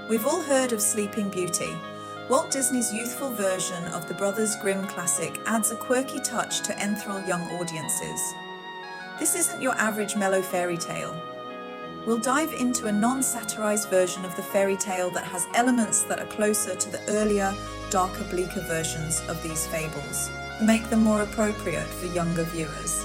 We've all heard of Sleeping Beauty. Walt Disney's youthful version of the Brothers Grimm classic adds a quirky touch to enthrall young audiences. This isn't your average mellow fairy tale. We'll dive into a non-satirized version of the fairy tale that has elements that are closer to the earlier, darker, bleaker versions of these fables, to make them more appropriate for younger viewers.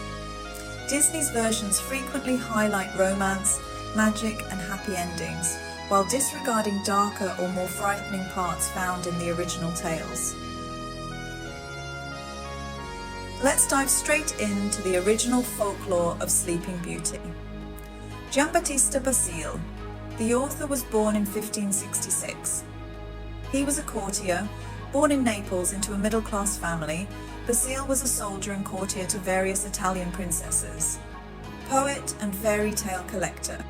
Disney's versions frequently highlight romance, magic, and happy endings, while disregarding darker or more frightening parts found in the original tales. Let's dive straight into the original folklore of Sleeping Beauty. Giambattista Basile. The author was born in 1566. He was a courtier. Born in Naples into a middle-class family, Basile was a soldier and courtier to various Italian princesses. Poet and fairy tale collector.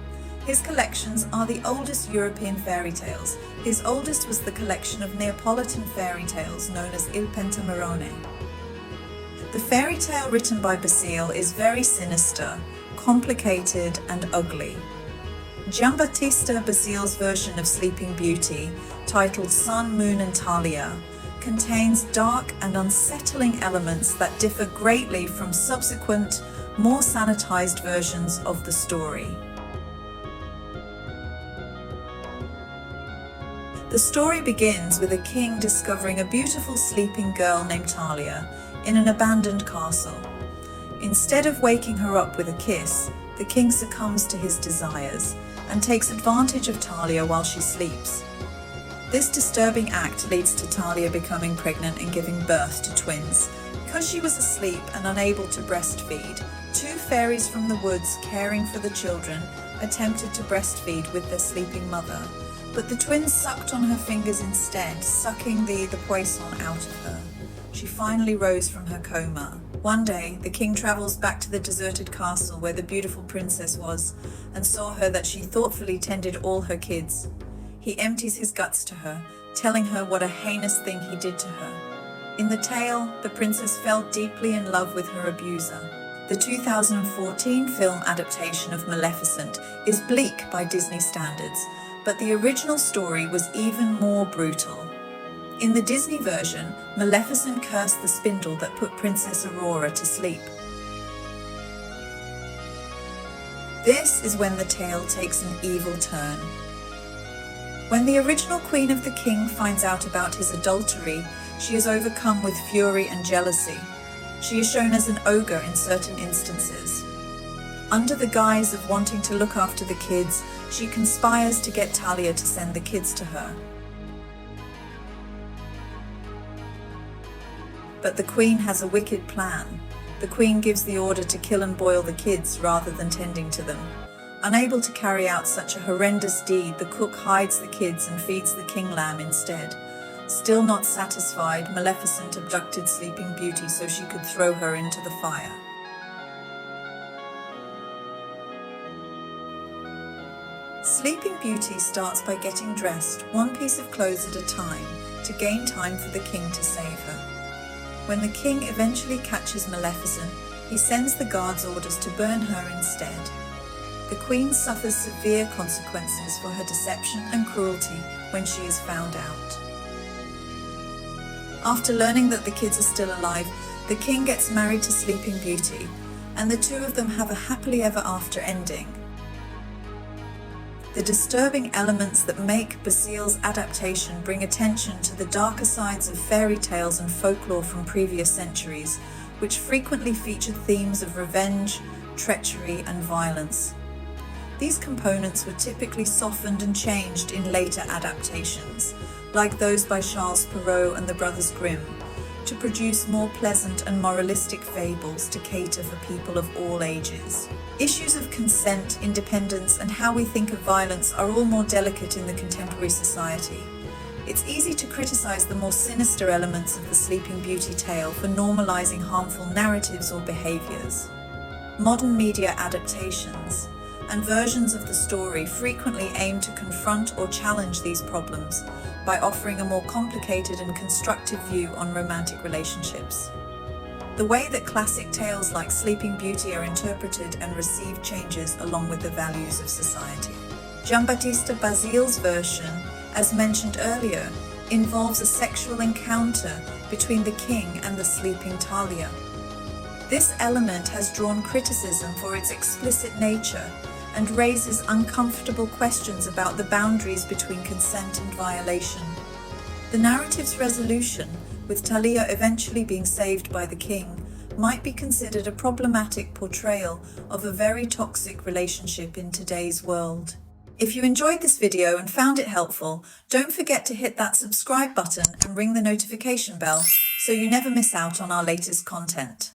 His collections are the oldest European fairy tales. His oldest was the collection of Neapolitan fairy tales known as Il Pentamerone. The fairy tale written by Basile is very sinister, complicated, and ugly. Giambattista Basile's version of Sleeping Beauty, titled Sun, Moon and Talia, contains dark and unsettling elements that differ greatly from subsequent, more sanitized versions of the story. The story begins with a king discovering a beautiful sleeping girl named Talia in an abandoned castle. Instead of waking her up with a kiss, the king succumbs to his desires and takes advantage of Talia while she sleeps. This disturbing act leads to Talia becoming pregnant and giving birth to twins. Because she was asleep and unable to breastfeed, two fairies from the woods caring for the children attempted to breastfeed with their sleeping mother, but the twins sucked on her fingers instead, sucking the poison out of her. She finally rose from her coma. One day, the king travels back to the deserted castle where the beautiful princess was and saw her that she thoughtfully tended all her kids. He empties his guts to her, telling her what a heinous thing he did to her. In the tale, the princess fell deeply in love with her abuser. The 2014 film adaptation of Maleficent is bleak by Disney standards, but the original story was even more brutal. In the Disney version, Maleficent cursed the spindle that put Princess Aurora to sleep. This is when the tale takes an evil turn. When the original Queen of the King finds out about his adultery, she is overcome with fury and jealousy. She is shown as an ogre in certain instances. Under the guise of wanting to look after the kids, she conspires to get Talia to send the kids to her. But the Queen has a wicked plan. The Queen gives the order to kill and boil the kids rather than tending to them. Unable to carry out such a horrendous deed, the cook hides the kids and feeds the king lamb instead. Still not satisfied, Maleficent abducted Sleeping Beauty so she could throw her into the fire. Sleeping Beauty starts by getting dressed, one piece of clothes at a time, to gain time for the king to save her. When the king eventually catches Maleficent, he sends the guards orders to burn her instead. The queen suffers severe consequences for her deception and cruelty when she is found out. After learning that the kids are still alive, the king gets married to Sleeping Beauty, and the two of them have a happily ever after ending. The disturbing elements that make Basile's adaptation bring attention to the darker sides of fairy tales and folklore from previous centuries, which frequently featured themes of revenge, treachery, and violence. These components were typically softened and changed in later adaptations, like those by Charles Perrault and the Brothers Grimm, to produce more pleasant and moralistic fables to cater for people of all ages. Issues of consent, independence, and how we think of violence are all more delicate in the contemporary society. It's easy to criticize the more sinister elements of the Sleeping Beauty tale for normalizing harmful narratives or behaviors. Modern media adaptations and versions of the story frequently aim to confront or challenge these problems by offering a more complicated and constructive view on romantic relationships. The way that classic tales like Sleeping Beauty are interpreted and received changes along with the values of society. Giambattista Basile's version as mentioned earlier, involves a sexual encounter between the king and the sleeping Talia. This element has drawn criticism for its explicit nature and raises uncomfortable questions about the boundaries between consent and violation. The narrative's resolution, with Talia eventually being saved by the king, might be considered a problematic portrayal of a very toxic relationship in today's world. If you enjoyed this video and found it helpful, don't forget to hit that subscribe button and ring the notification bell so you never miss out on our latest content.